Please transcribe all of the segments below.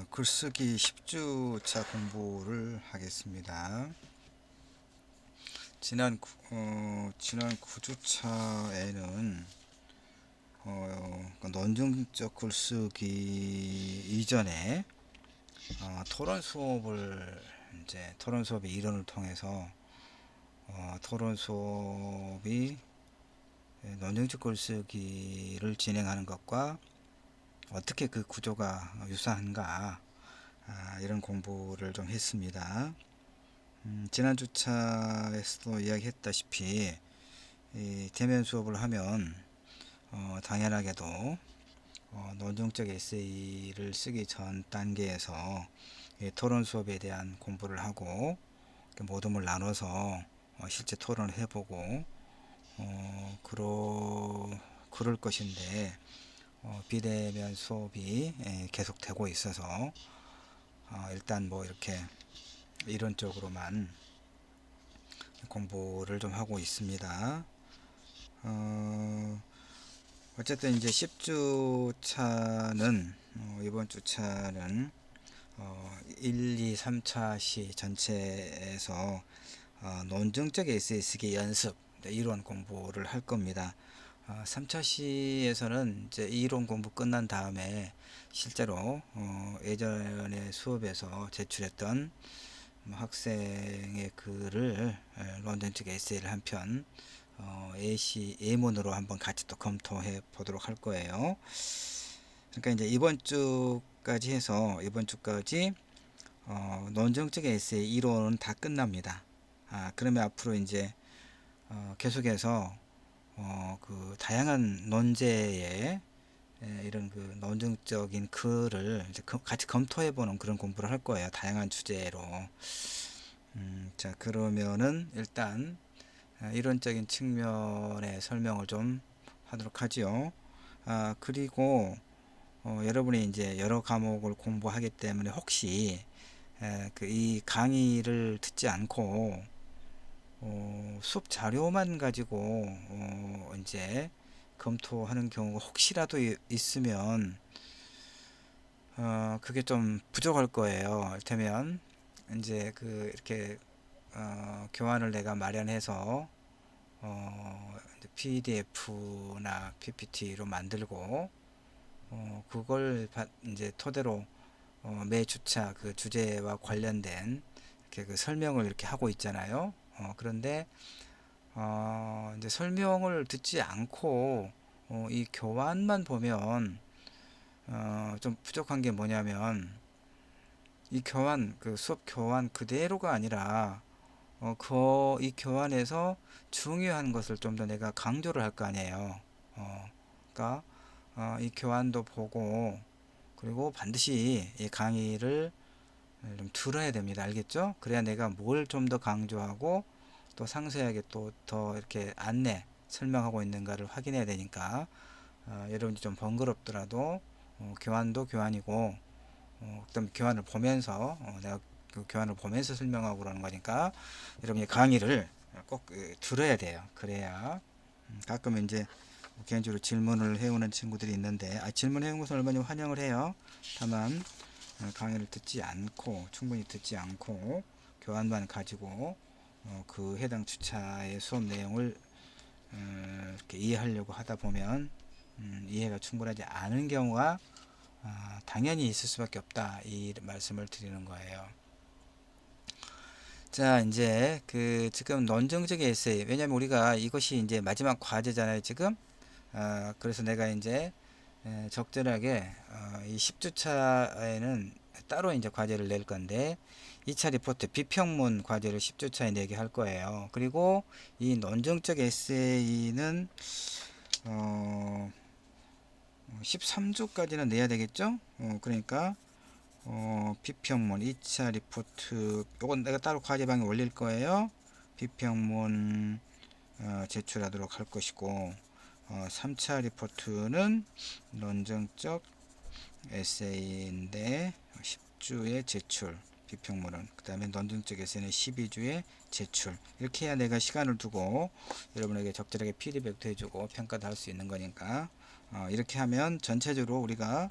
글쓰기 10주차 공부를 하겠습니다. 지난 9주차에는 논증적 글쓰기 이전에 토론 수업의 이론을 통해서 토론 수업이 논증적 글쓰기를 진행하는 것과 어떻게 그 구조가 유사한가, 이런 공부를 좀 했습니다. 지난 주차에서도 이야기했다시피 이 대면 수업을 하면 당연하게도 논증적 에세이를 쓰기 전 단계에서 토론 수업에 대한 공부를 하고 모둠을 나눠서 실제 토론을 해보고 그럴 것인데, 비대면 수업이 계속되고 있어서 일단 뭐 이렇게 이론적으로만 공부를 좀 하고 있습니다. 어쨌든 이제 10주차는 이번 주차는 1, 2, 3차 시 전체에서 논증적 에세이 쓰기 연습 이론 공부를 할 겁니다. 3차 시에서는 이제 이론 공부 끝난 다음에 실제로 예전에 수업에서 제출했던 학생의 글을 논증적 에세이를 한 편 예문으로 한번 같이 또 검토해 보도록 할 거예요. 그러니까 이제 이번 주까지 논증적 에세이 이론은 다 끝납니다. 그러면 앞으로 이제 계속해서 그 다양한 논제의 이런 그 논증적인 글을 이제 같이 검토해 보는 그런 공부를 할 거예요. 다양한 주제로. 자, 그러면은 일단 이론적인 측면의 설명을 좀 하도록 하지요. 그리고 여러분이 이제 여러 과목을 공부하기 때문에 혹시 이 강의를 듣지 않고 수업 자료만 가지고 이제 검토하는 경우가 혹시라도 있으면 그게 좀 부족할 거예요. 이를테면 이제 이렇게 교환을 내가 마련해서 PDF나 PPT로 만들고 그걸 이제 토대로 매 주차 그 주제와 관련된 이렇게 그 설명을 이렇게 하고 있잖아요. 그런데 이제 설명을 듣지 않고 이 교환만 보면 좀 부족한 게 뭐냐면, 이 그 수업 교환 그대로가 아니라 이 교환에서 중요한 것을 좀 더 내가 강조를 할 거 아니에요. 그러니까 이 교환도 보고, 그리고 반드시 이 강의를 좀 들어야 됩니다. 알겠죠? 그래야 내가 뭘 좀 더 강조하고 또 상세하게 또 더 이렇게 설명하고 있는가를 확인해야 되니까, 여러분이 좀 번거롭더라도 교환도 교환이고, 그다음 교환을 보면서 내가 그 교환을 보면서 설명하고 그러는 거니까 여러분이 강의를 꼭 들어야 돼요. 그래야 가끔 이제 개인적으로 질문을 해오는 친구들이 있는데, 질문해 온 것은 얼마나 환영을 해요. 다만 강의를 충분히 듣지 않고 교환만 가지고 그 해당 주차의 수업 내용을 이렇게 이해하려고 하다 보면 이해가 충분하지 않은 경우가 당연히 있을 수밖에 없다, 이 말씀을 드리는 거예요. 자, 이제 지금 논증적 에세이, 왜냐면 우리가 이것이 이제 마지막 과제잖아요, 지금. 그래서 내가 이제 적절하게 이 10주차에는 따로 이제 과제를 낼 건데, 2차 리포트 비평문 과제를 10주차에 내게 할 거예요. 그리고 이 논증적 에세이는 13주까지는 내야 되겠죠? 그러니까 비평문 2차 리포트, 요건 내가 따로 과제방에 올릴 거예요. 비평문 제출하도록 할 것이고, 3차 리포트는 논증적 에세이인데 10주의 제출, 비평문은 그 다음에 논증적 에세이는 12주의 제출. 이렇게 해야 내가 시간을 두고 여러분에게 적절하게 피드백도 해주고 평가도 할 수 있는 거니까, 이렇게 하면 전체적으로 우리가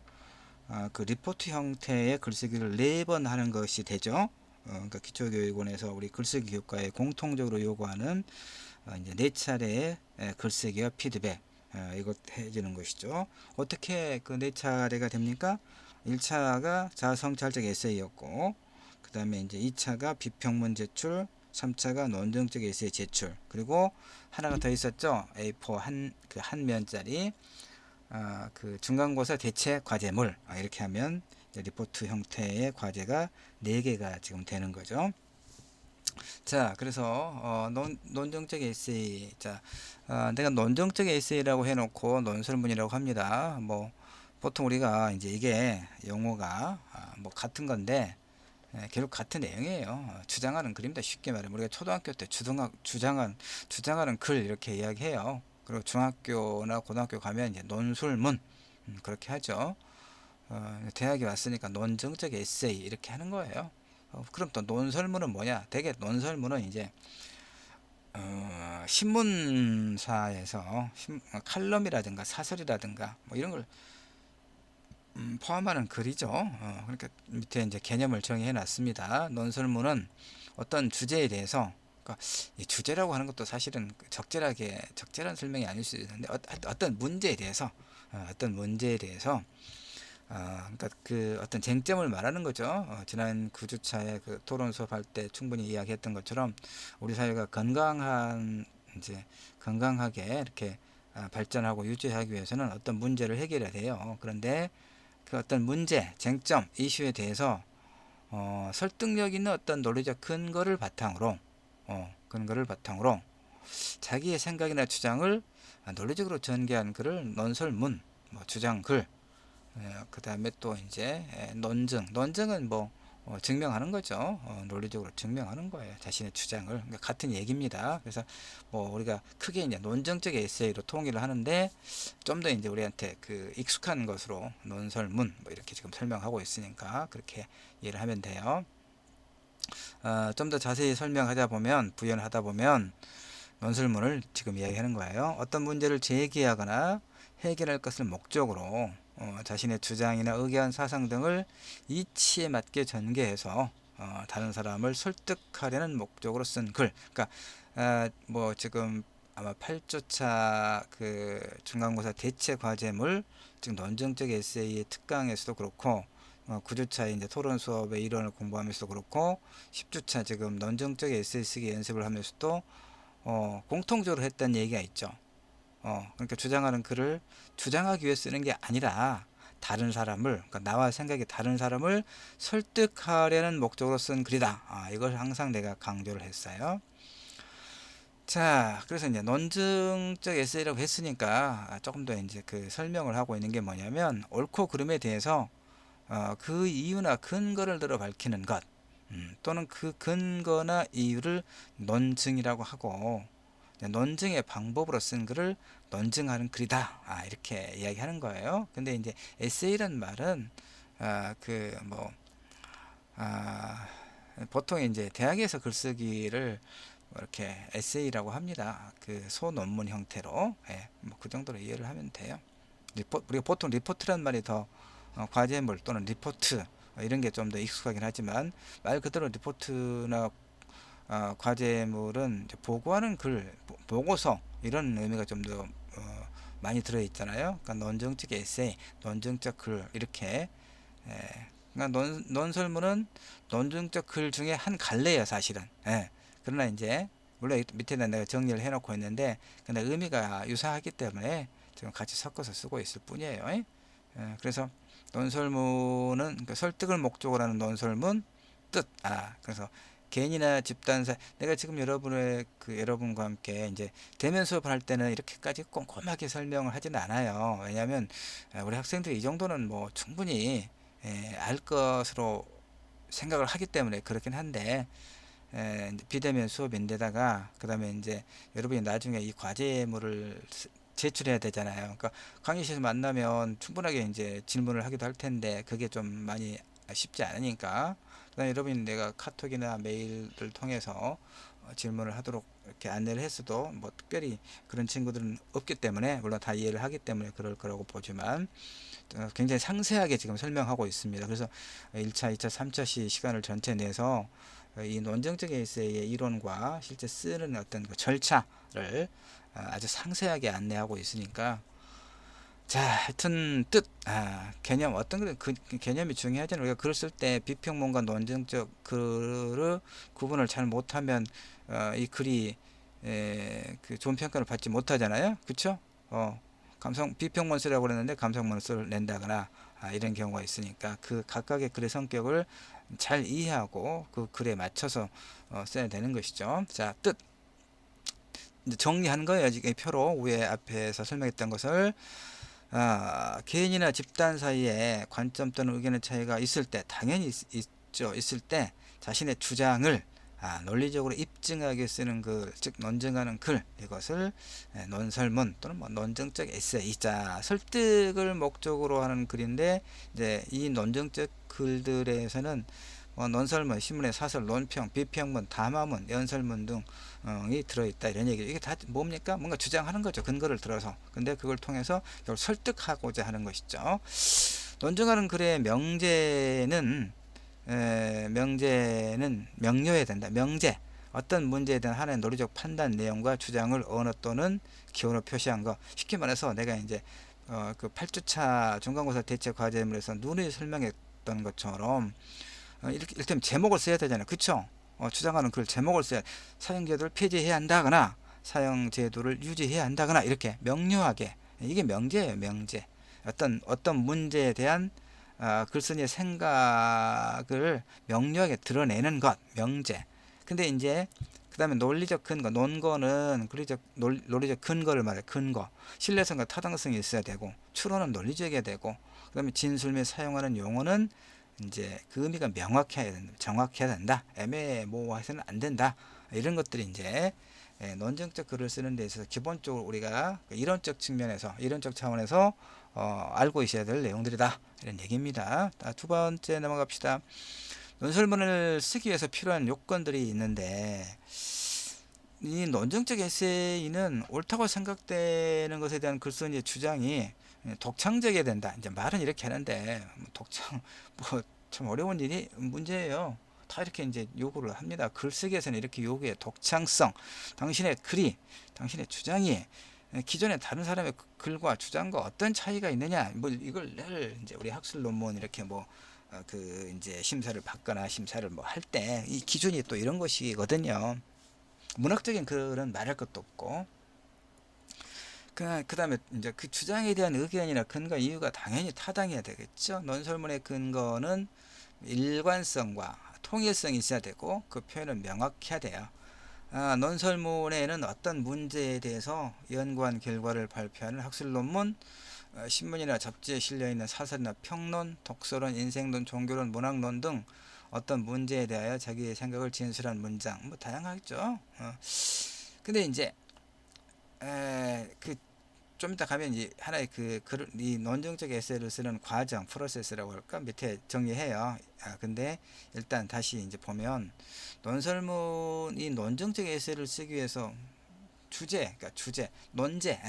그 리포트 형태의 글쓰기를 4번 하는 것이 되죠. 그러니까 기초교육원에서 우리 글쓰기 교과에 공통적으로 요구하는 이제 4차례의 글쓰기와 피드백 이것 해주는 것이죠. 어떻게 그 4차례가 됩니까? 1차가 자성찰적 에세이였고, 그 다음에 이제 2차가 비평문 제출, 3차가 논증적 에세이 제출, 그리고 하나가 더 있었죠. A4 한 면짜리 그 중간고사 대체 과제물 이렇게 하면 리포트 형태의 과제가 4개가 지금 되는 거죠. 자, 그래서 논증적 에세이. 자, 내가 논증적 에세이라고 해놓고 논설문이라고 합니다. 뭐 보통 우리가 이제 이게 용어가 뭐 같은 건데 결국 같은 내용이에요. 주장하는 글입니다. 쉽게 말하면 우리가 초등학교 때 주장하는 글 이렇게 이야기해요. 그리고 중학교나 고등학교 가면 이제 논술문 그렇게 하죠. 대학에 왔으니까 논증적 에세이 이렇게 하는 거예요. 그럼 또 논설문은 뭐냐? 대개 논설문은 이제 신문사에서 칼럼이라든가 사설이라든가 뭐 이런 걸 포함하는 글이죠. 그러니까 밑에 이제 개념을 정의해 놨습니다. 논설문은 어떤 주제에 대해서, 그러니까 이 주제라고 하는 것도 사실은 적절한 설명이 아닐 수 있는데 어떤 문제에 대해서 그러니까 그 어떤 쟁점을 말하는 거죠. 지난 9주차에 그 토론 수업할 때 충분히 이야기했던 것처럼 우리 사회가 건강하게 이렇게 발전하고 유지하기 위해서는 어떤 문제를 해결해야 돼요. 그런데 그 어떤 문제, 쟁점, 이슈에 대해서 설득력 있는 어떤 논리적 근거를 바탕으로 자기의 생각이나 주장을 논리적으로 전개한 글을 논설문, 뭐 주장글, 그 다음에 또 이제 논증은 뭐 증명하는 거죠. 논리적으로 증명하는 거예요. 자신의 주장을. 그러니까 같은 얘기입니다. 그래서 뭐 우리가 크게 이제 논증적 에세이로 통일을 하는데 좀 더 이제 우리한테 그 익숙한 것으로 논설문 뭐 이렇게 지금 설명하고 있으니까 그렇게 이해를 하면 돼요. 좀 더 자세히 부연하다 보면 논설문을 지금 이야기하는 거예요. 어떤 문제를 제기하거나 해결할 것을 목적으로 자신의 주장이나 의견, 사상 등을 이치에 맞게 전개해서 다른 사람을 설득하려는 목적으로 쓴 글. 그러니까 뭐 지금 아마 8주차 그 중간고사 대체 과제물, 즉 논증적 에세이의 특강에서도 그렇고 9주차 이제 토론 수업의 이론을 공부하면서도 그렇고 10주차 지금 논증적 에세이 쓰기 연습을 하면서도 공통적으로 했던 얘기가 있죠. 그러니까 주장하는 글을 주장하기 위해 쓰는 게 아니라 그러니까 나와 생각이 다른 사람을 설득하려는 목적으로 쓴 글이다. 이걸 항상 내가 강조를 했어요. 자, 그래서 이제 논증적 에세이라고 했으니까 조금 더 이제 그 설명을 하고 있는 게 뭐냐면 옳고 그름에 대해서 그 이유나 근거를 들어 밝히는 것, 또는 그 근거나 이유를 논증이라고 하고 논증의 방법으로 쓴 글을 논증하는 글이다. 이렇게 이야기하는 거예요. 근데 이제 에세이란 말은 그뭐 보통 이제 대학에서 글쓰기를 이렇게 에세이라고 합니다. 그 소논문 형태로 뭐그 정도로 이해를 하면 돼요. 우리가 보통 리포트란 말이 더 과제물 또는 리포트 이런 게 좀 더 익숙하긴 하지만 말 그대로 리포트나 과제물은 보고하는 보고서 이런 의미가 좀 더 많이 들어 있잖아요. 그러니까 논증적 에세이, 논증적 글 이렇게 그러니까 논설문은 논증적 글 중에 한 갈래예요, 사실은. 그러나 이제 물론 밑에다 내가 정리를 해놓고 있는데 근데 의미가 유사하기 때문에 지금 같이 섞어서 쓰고 있을 뿐이에요. 그래서 논설문은 그러니까 설득을 목적으로 하는 논설문 뜻. 그래서 개인이나 집단사 내가 지금 여러분과 함께 이제 대면 수업을 할 때는 이렇게까지 꼼꼼하게 설명을 하지는 않아요. 왜냐하면 우리 학생들이 이 정도는 뭐 충분히 알 것으로 생각을 하기 때문에 그렇긴 한데 비대면 수업인데다가 그 다음에 이제 여러분이 나중에 이 과제물을 제출해야 되잖아요. 그러니까 강의실에서 만나면 충분하게 이제 질문을 하기도 할 텐데 그게 좀 많이 쉽지 않으니까 그다음에 여러분이 내가 카톡이나 메일을 통해서 질문을 하도록 이렇게 안내를 했어도 뭐 특별히 그런 친구들은 없기 때문에 물론 다 이해를 하기 때문에 그럴 거라고 보지만 굉장히 상세하게 지금 설명하고 있습니다. 그래서 1차, 2차, 3차 시간을 전체 내서 이 논증적 에세이의 이론과 실제 쓰는 어떤 그 절차를 아주 상세하게 안내하고 있으니까, 자, 하여튼 개념, 어떤 그 개념이 중요하잖아요. 우리가 글을 쓸 때 비평문과 논증적 글을 구분을 잘 못하면 이 글이 그 좋은 평가를 받지 못하잖아요. 그쵸? 비평문 쓰라고 그랬는데 감성문을 낸다거나 이런 경우가 있으니까 그 각각의 글의 성격을 잘 이해하고 그 글에 맞춰서 써야 되는 것이죠. 자, 뜻 이제 정리하는 거예요. 지금 표로 위에 앞에서 설명했던 것을 개인이나 집단 사이에 관점 또는 의견의 차이가 있을 때, 당연히 있죠. 있을 때 자신의 주장을 논리적으로 입증하게 쓰는 글, 즉 논증하는 글, 이것을 논설문 또는 뭐 논증적 에세이. 자, 설득을 목적으로 하는 글인데, 이제 이 논증적 글들에서는 논설문, 신문의 사설, 논평, 비평문, 담화문, 연설문 등이 들어있다, 이런 얘기죠. 이게 다 뭡니까? 뭔가 주장하는 거죠. 근거를 들어서. 근데 그걸 통해서 결국 설득하고자 하는 것이죠. 논증하는 글의 명제는 명료해야 된다. 명제, 어떤 문제에 대한 하나의 논리적 판단 내용과 주장을 언어 또는 기호로 표시한 거. 쉽게 말해서 내가 이제 그 8주차 중간고사 대체 과제물에서 누누이 설명했던 것처럼 이를테면 제목을 써야 되잖아요. 그쵸? 주장하는 글 제목을 써야, 사용제도를 폐지해야 한다거나 사용제도를 유지해야 한다거나, 이렇게 명료하게. 이게 명제예요. 명제. 어떤 문제에 대한 글쓴이의 생각을 명료하게 드러내는 것, 명제. 근데 이제 그 다음에 논리적 근거, 논거는 논리적 근거를 말해. 근거, 신뢰성과 타당성이 있어야 되고, 추론은 논리적이어야 되고, 그 다음에 진술 및 사용하는 용어는 이제 그 의미가 명확해야 된다, 정확해야 된다, 애매모호해서는 안 된다. 이런 것들이 이제 논증적 글을 쓰는 데 있어서 기본적으로 우리가 이론적 측면에서, 이론적 차원에서 알고 있어야 될 내용들이다, 이런 얘기입니다. 두 번째 넘어갑시다. 논설문을 쓰기 위해서 필요한 요건들이 있는데, 이 논증적 에세이는 옳다고 생각되는 것에 대한 글쓴이의 주장이 독창적이어야 된다. 이제 말은 이렇게 하는데 독창 뭐 참 어려운 문제예요. 다 이렇게 이제 요구를 합니다. 글쓰기에서는 이렇게 요구해. 독창성, 당신의 글이, 당신의 주장이 기존의 다른 사람의 글과 주장과 어떤 차이가 있느냐, 뭐 이걸 늘 이제 우리 학술 논문 이렇게 그 이제 심사를 받거나 심사를 뭐 할 때 이 기준이 또 이런 것이거든요. 문학적인 글은 말할 것도 없고, 그 다음에 이제 그 주장에 대한 의견이나 근거, 이유가 당연히 타당해야 되겠죠. 논설문의 근거는 일관성과 통일성이 있어야 되고, 그 표현은 명확해야 돼요. 논설문에는 어떤 문제에 대해서 연구한 결과를 발표하는 학술 논문, 신문이나 잡지에 실려있는 사설이나 평론, 독서론, 인생론, 종교론, 문학론 등 어떤 문제에 대하여 자기의 생각을 진술한 문장, 뭐 다양하겠죠. 근데 이제 그 좀 이따 가면 이제 하나의 이 논증적 에세이를 쓰는 과정, 프로세스라고 할까, 밑에 정리해요. 근데 일단 다시 이제 보면, 이 논증적 에세이를 쓰기 위해서 그러니까 논제,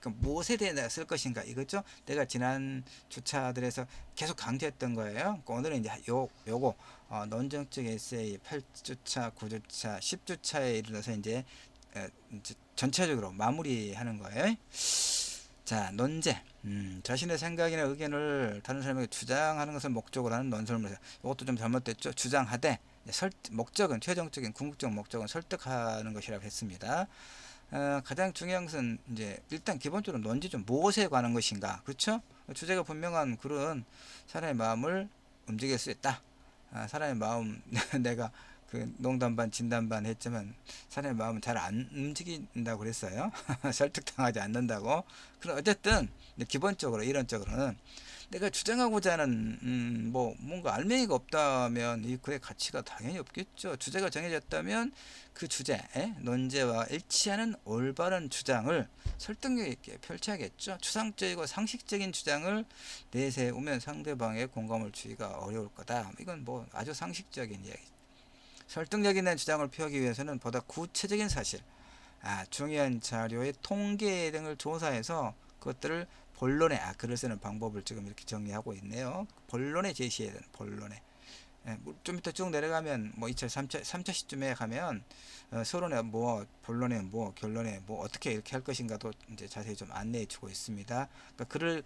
무엇에 대해 내가 쓸 것인가, 이거죠. 내가 지난 주차들에서 계속 강조했던 거예요. 오늘은 이제 요거 논증적 에세이 8주차, 9주차, 10주차에 이르러서 이제 전체적으로 마무리하는 거예요. 자, 논제. 자신의 생각이나 의견을 다른 사람에게 주장하는 것을 목적으로 하는 논설문에서, 이것도 좀 잘못됐죠. 주장하되, 목적은, 최종적인 궁극적 목적은 설득하는 것이라고 했습니다. 가장 중요한 것은 이제 일단 기본적으로 논지 좀 무엇에 관한 것인가, 그렇죠? 주제가 분명한 글은 사람의 마음을 움직일 수 있다. 사람의 마음 내가 그 농담 반 진담 반 했지만 사람의 마음은 잘 안 움직인다고 그랬어요. 설득당하지 않는다고. 그럼 어쨌든 기본적으로 이론적으로는 내가 주장하고자 하는 뭔가 알맹이가 없다면 이 글의 가치가 당연히 없겠죠. 주제가 정해졌다면 그 주제에 논제와 일치하는 올바른 주장을 설득력 있게 펼쳐야겠죠. 추상적이고 상식적인 주장을 내세우면 상대방의 공감을 주기가 어려울 거다. 이건 뭐 아주 상식적인 이야기. 설득력 있는 주장을 펴기 위해서는 보다 구체적인 사실, 중요한 자료의 통계 등을 조사해서 그것들을 본론에 글을 쓰는 방법을 지금 이렇게 정리하고 있네요. 본론에 제시해야 되는 본론에. 예, 좀 이따 쭉 내려가면 뭐 2차, 3차 시쯤에 가면 서론에 뭐, 본론에 뭐, 결론에 뭐 어떻게 이렇게 할 것인가도 이제 자세히 좀 안내해 주고 있습니다. 그러니까 글을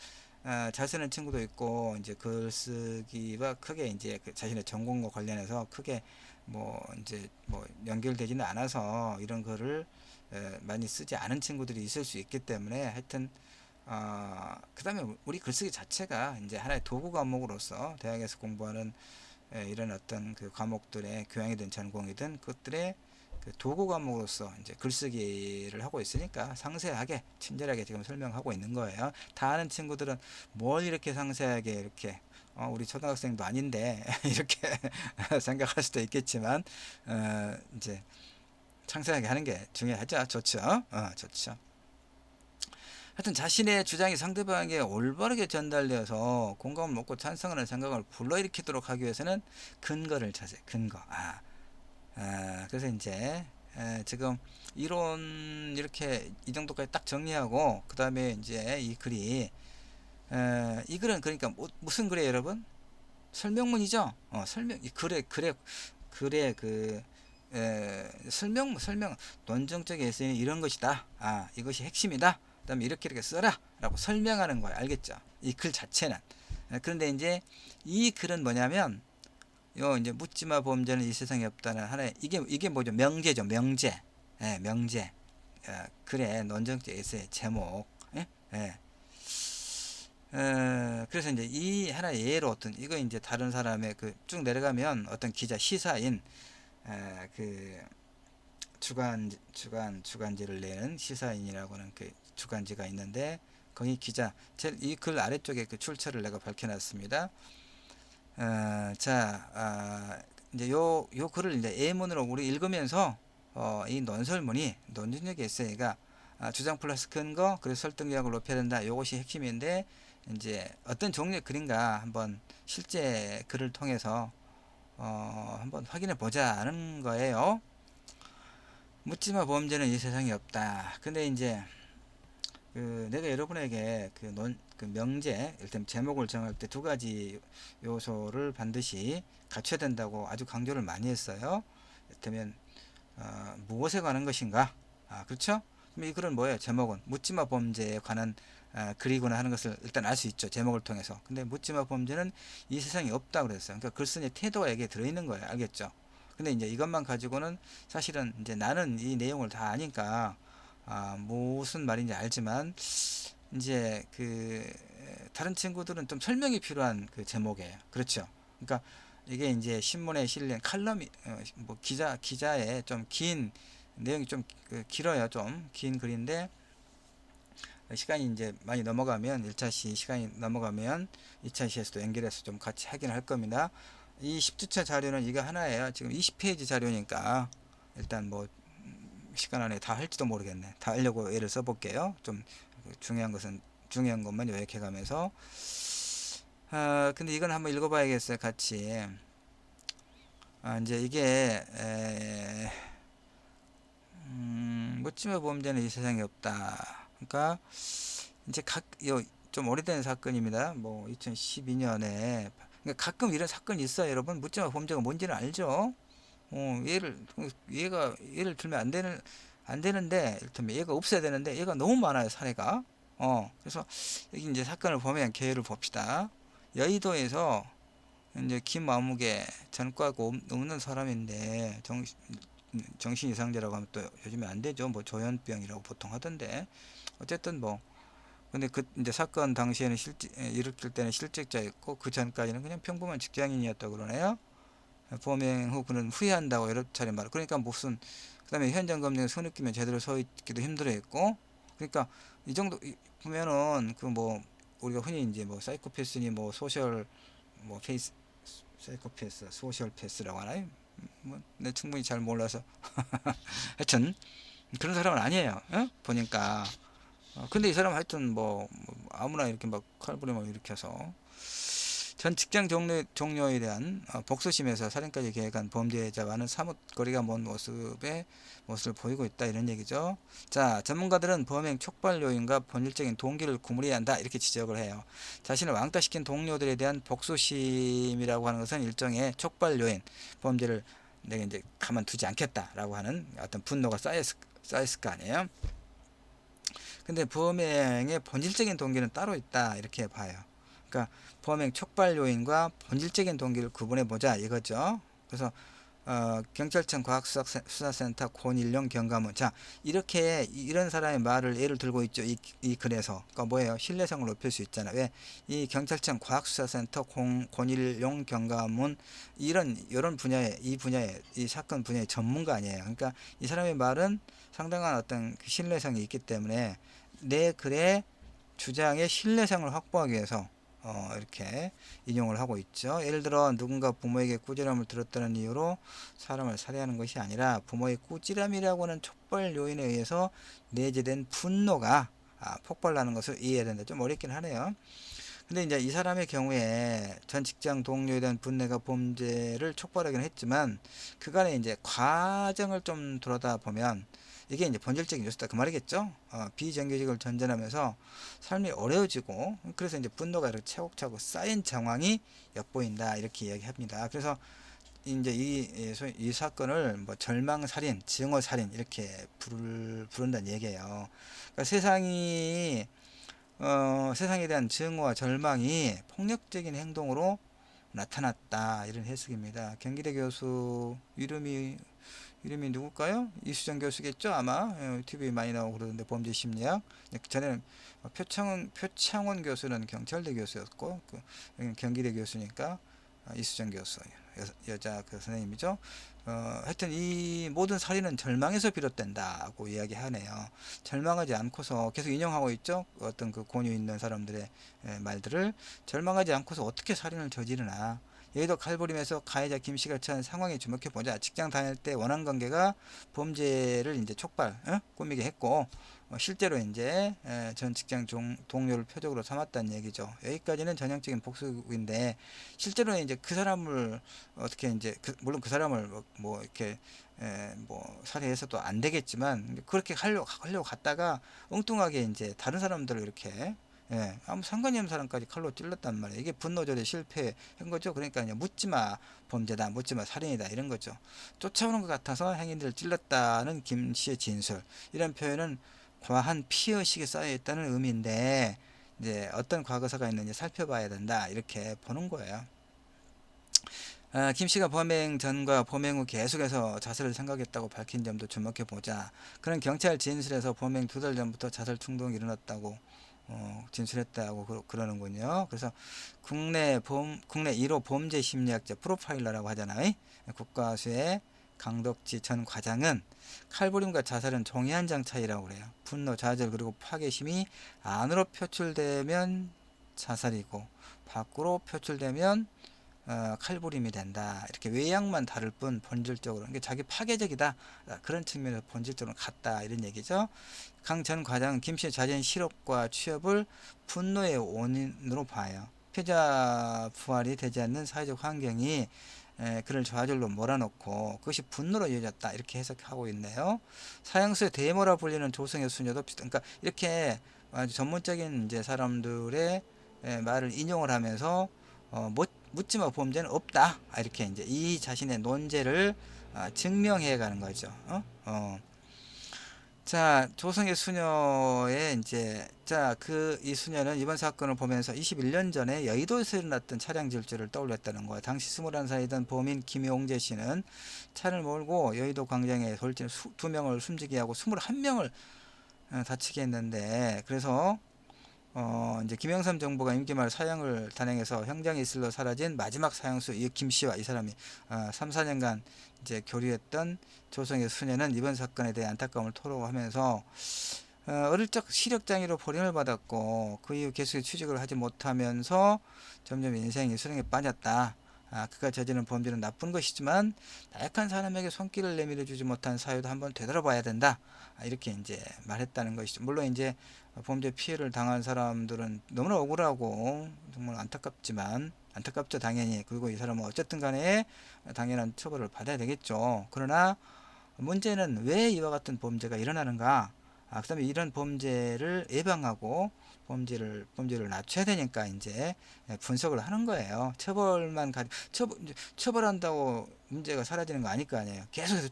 잘 쓰는 친구도 있고 이제 글쓰기와 크게 이제 그 자신의 전공과 관련해서 크게 뭐 이제 뭐 연결되지는 않아서 이런 글을 많이 쓰지 않은 친구들이 있을 수 있기 때문에 하여튼 그 다음에 우리 글쓰기 자체가 이제 하나의 도구 과목으로서 대학에서 공부하는 이런 어떤 그 과목들의 교양이든 전공이든 그것들의 그 도구 과목으로서 이제 글쓰기를 하고 있으니까 상세하게 친절하게 지금 설명하고 있는 거예요. 다 아는 친구들은 뭘 이렇게 상세하게 이렇게 우리 초등학생도 아닌데 이렇게 생각할 수도 있겠지만 이제 상세하게 하는 게 중요하죠. 좋죠. 좋죠. 하여튼 자신의 주장이 상대방에게 올바르게 전달되어서 공감을 먹고 찬성하는 생각을 불러일으키도록 하기 위해서는 근거를 찾아요. 근거. 그래서 이제 지금 이론 이렇게 이 정도까지 딱 정리하고 그 다음에 이제 이 글이 이 글은 그러니까 무슨 글이에요, 여러분? 설명문이죠. 설명 이 글의 그 설명 논증적 에세이는 이런 것이다. 이것이 핵심이다. 그다음에 이렇게 써라라고 설명하는 거예요. 알겠죠? 이 글 자체는. 그런데 이제 이 글은 뭐냐면 요 이제 묻지마 범죄는 이 세상에 없다는 하나의 이게 뭐죠? 명제죠. 명제. 명제. 글의 논증적 에세이 제목. 예? 예. 그래서 이제 이 하나의 예로 어떤 이거 이제 다른 사람의 그 쭉 내려가면 어떤 기자 시사인 그 주간지를 내는 시사인이라고 하는 그 주간지가 있는데 거기 기자 이 글 아래쪽에 그 출처를 내가 밝혀놨습니다. 이제 요 글을 이제 예문으로 우리 읽으면서 이 논설문이 논증적 에세이가 주장 플러스 근거 그리고 설득력을 높여야 된다. 이것이 핵심인데 이제 어떤 종류의 글인가 한번 실제 글을 통해서 한번 확인해 보자는 거예요. 묻지마 범죄는 이 세상에 없다. 근데 이제 내가 여러분에게 그 명제, 일단 제목을 정할 때 두 가지 요소를 반드시 갖춰야 된다고 아주 강조를 많이 했어요. 이를테면 무엇에 관한 것인가? 그렇죠? 그럼 이 글은 뭐예요? 제목은 묻지마 범죄에 관한 글이구나 하는 것을 일단 알 수 있죠. 제목을 통해서. 근데 묻지마 범죄는 이 세상에 없다 그랬어요. 그러니까 글쓴이의 태도가 여기에 들어있는 거예요. 알겠죠? 근데 이제 이것만 가지고는 사실은 이제 나는 이 내용을 다 아니까 무슨 말인지 알지만 이제 다른 친구들은 좀 설명이 필요한 그 제목이에요. 그렇죠? 그러니까 이게 이제 신문에 실린 칼럼이 뭐 기자의 좀 긴 내용이 좀 길어요. 좀 긴 글인데 시간이 이제 많이 넘어가면 1차 시 시간이 넘어가면 2차 시에서도 연결해서 좀 같이 하긴 할 겁니다. 이 10주차 자료는 이거 하나예요. 지금 20페이지 자료니까 일단 뭐 시간 안에 다 할지도 모르겠네. 다 하려고 애를 써볼게요. 좀 중요한 것만 요약해 가면서 근데 이건 한번 읽어봐야겠어요. 같이. 이제 이게 묻지마 범죄는 이 세상에 없다. 그러니까 이제 좀 오래된 사건입니다. 뭐 2012년에 그러니까 가끔 이런 사건이 있어요. 여러분 묻지마 범죄가 뭔지는 알죠? 예를 들면 안 되는데 이를테면 얘가 없어야 되는데 얘가 너무 많아요. 사례가. 그래서 여기 이제 사건을 보면 개요를 봅시다. 여의도에서 이제 김아무개 전과가 없는 사람인데 정신 이상자라고 하면 또 요즘에 안 되죠. 뭐 조현병이라고 보통 하던데 어쨌든 뭐 근데 이제 사건 당시에는 일으킬 때는 실직자였고 그 전까지는 그냥 평범한 직장인이었다 그러네요. 범행 후 그는 후회한다고 여러 차례 말. 그러니까 무슨 그다음에 현장 검증에 손익기면 제대로 서 있기도 힘들어했고. 그러니까 이 정도 보면은 그 뭐 우리가 흔히 이제 뭐 사이코패스니 뭐 소셜 뭐 페이스 사이코패스 소셜 패스라고 하나요? 뭐 내 충분히 잘 몰라서 하여튼 그런 사람은 아니에요. 보니까 근데 이 사람 하여튼 뭐 아무나 이렇게 막 칼부림을 일으켜서 전 직장 종료에 대한 복수심에서 살인까지 계획한 범죄자와는 사뭇 거리가 먼 모습을 보이고 있다 이런 얘기죠. 자, 전문가들은 범행 촉발 요인과 본질적인 동기를 구분해야 한다 이렇게 지적을 해요. 자신을 왕따시킨 동료들에 대한 복수심이라고 하는 것은 일종의 촉발 요인, 범죄를 내가 이제 가만두지 않겠다라고 하는 어떤 분노가 쌓였을 거 아니에요. 근데 범행의 본질적인 동기는 따로 있다 이렇게 봐요. 그러니까 범행 촉발 요인과 본질적인 동기를 구분해 보자 이거죠. 그래서 경찰청 과학수사센터 권일용 경감원. 자, 이렇게 이런 사람의 말을 예를 들고 있죠. 이 글에서. 그러니까 뭐예요? 신뢰성을 높일 수 있잖아. 왜? 이 경찰청 과학수사센터 권일용 경감원 이런 분야에 이 사건 분야의 전문가 아니에요. 그러니까 이 사람의 말은 상당한 어떤 그 신뢰성이 있기 때문에 내 글의 주장의 신뢰성을 확보하기 위해서 이렇게 인용을 하고 있죠. 예를 들어 누군가 부모에게 꾸지람을 들었다는 이유로 사람을 살해하는 것이 아니라 부모의 꾸지람이라고 하는 촉발 요인에 의해서 내재된 분노가 폭발나는 것을 이해해야 된다. 좀 어렵긴 하네요. 근데 이제 이 사람의 경우에 전 직장 동료에 대한 분노가 범죄를 촉발하긴 했지만 그간의 이제 과정을 좀 들여다 보면 이게 이제 본질적인 요소다 그 말이겠죠. 비정규직을 전전하면서 삶이 어려워지고 그래서 이제 분노가 이렇게 차곡차곡 쌓인 정황이 엿보인다 이렇게 이야기합니다. 그래서 이제 이 사건을 뭐 절망살인, 증오살인 이렇게 부른다는 얘기예요. 그러니까 세상에 대한 증오와 절망이 폭력적인 행동으로 나타났다 이런 해석입니다. 경기대 교수 이름이 누굴까요? 이수정 교수겠죠 아마. TV 많이 나오고 그러는데 범죄 심리학. 전에는 표창원 교수는 경찰대 교수였고 경기대 교수니까 이수정 교수 여자 그 선생님이죠. 하여튼 이 모든 살인은 절망에서 비롯된다고 이야기하네요. 절망하지 않고서 계속 인용하고 있죠. 어떤 그 권유 있는 사람들의 말들을 절망하지 않고서 어떻게 살인을 저지르나. 여의도 칼부림에서 가해자 김씨가 처한 상황에 주목해 보자. 직장 다닐 때 원한 관계가 범죄를 이제 꾸미게 했고 실제로 이제 전 직장 동료를 표적으로 삼았다는 얘기죠. 여기까지는 전형적인 복수인데 실제로 이제 그 사람을 어떻게 이제 물론 그 사람을 뭐 이렇게 뭐 살해해서도 안 되겠지만 그렇게 하려고 갔다가 엉뚱하게 이제 다른 사람들을 이렇게 아무 상관이 없는 사람까지 칼로 찔렀단 말이에요. 이게 분노조절 실패한 거죠. 그러니까 이제 묻지마 범죄다, 묻지마 살인이다 이런 거죠. 쫓아오는 것 같아서 행인들을 찔렀다는 김 씨의 진술. 이런 표현은 과한 피의식이 쌓여 있다는 의미인데 이제 어떤 과거사가 있는지 살펴봐야 된다 이렇게 보는 거예요. 김 씨가 범행 전과 범행 후 계속해서 자살을 생각했다고 밝힌 점도 주목해 보자. 그는 경찰 진술에서 범행 2달 전부터 자살 충동이 일어났다고 진술했다고 그러는군요. 그래서 국내 1호 범죄 심리학자 프로파일러라고 하잖아요. 국가수의 강덕지 전 과장은 칼부림과 자살은 종이 한 장 차이라고 그래요. 분노, 좌절 그리고 파괴심이 안으로 표출되면 자살이고 밖으로 표출되면 칼부림이 된다. 이렇게 외양만 다를 뿐 본질적으로 그러니까 자기 파괴적이다. 그런 측면에서 본질적으로 같다. 이런 얘기죠. 강 전 과장은 김씨의 자진 실업과 취업을 분노의 원인으로 봐요. 피해자 부활이 되지 않는 사회적 환경이 그를 좌절로 몰아넣고 그것이 분노로 이어졌다. 이렇게 해석하고 있네요. 사형수의 대모라 불리는 조성의 수녀도 그러니까 이렇게 아주 전문적인 이제 사람들의 말을 인용을 하면서 묻지마 범죄는 없다. 이렇게 이제 이 자신의 논제를 증명해 가는 거죠. 자, 조성의 수녀의 이제 이 수녀는 이번 사건을 보면서 21년 전에 여의도에서 일어났던 차량 질주를 떠올렸다는 거야. 당시 21살이던 범인 김용재 씨는 차를 몰고 여의도 광장에 돌진 2명을 숨지게 하고 21명을 다치게 했는데 그래서 이제 김영삼 정부가 임기 말 사형을 단행해서 현장에 있을러 사라진 마지막 사형수 이 김씨와 이 사람이 3, 4년간 이제 교류했던 조성의 수녀는 이번 사건에 대해 안타까움을 토로하면서 어릴 적 시력장애로 버림을 받았고 그 이후 계속 취직을 하지 못하면서 점점 인생이 수렁에 빠졌다. 그가 저지른 범죄는 나쁜 것이지만 나약한 사람에게 손길을 내밀어 주지 못한 사유도 한번 되돌아봐야 된다. 이렇게 이제 말했다는 것이죠. 물론 이제 범죄 피해를 당한 사람들은 너무나 억울하고 정말 안타깝지만 안타깝죠 당연히. 그리고 이 사람은 어쨌든 간에 당연한 처벌을 받아야 되겠죠. 그러나 문제는 왜 이와 같은 범죄가 일어나는가? 그다음에 이런 범죄를 예방하고 범죄를 낮춰야 되니까 이제 분석을 하는 거예요. 처벌한다고 문제가 사라지는 거 아닐 거 아니에요. 계속해서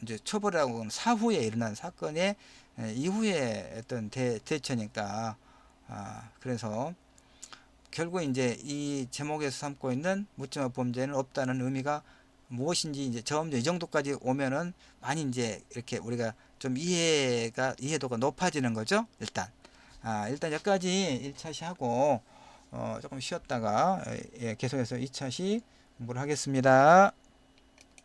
이제 처벌하고 사후에 일어난 사건의 이후에 어떤 대처니까. 그래서 결국 이제 이 제목에서 삼고 있는 묻지마 범죄는 없다는 의미가 무엇인지 이제 점점 이 정도까지 오면은 많이 이제 이렇게 우리가 좀 이해도가 높아지는 거죠. 일단 여기까지 1차 시 하고 조금 쉬었다가 계속해서 2차 시 공부를 하겠습니다.